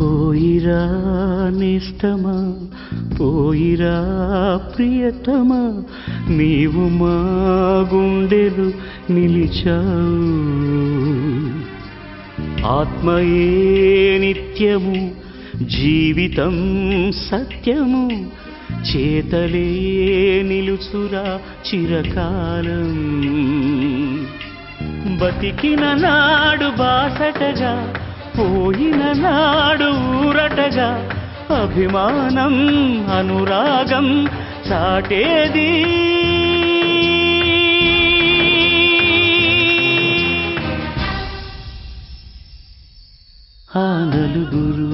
పోయిరా నేస్తమా పోయిరా ప్రియతమా నీవు మా గుండెలు నిలిచావు ఆత్మయే నిత్యము జీవితం సత్యము చేతలే నిలుచురా చిరకాలం బతికిన నాడు బాసటగా పోయిన నాడు ఊరటగా అభిమానం అనురాగం చాటేది ఆ నలుగురు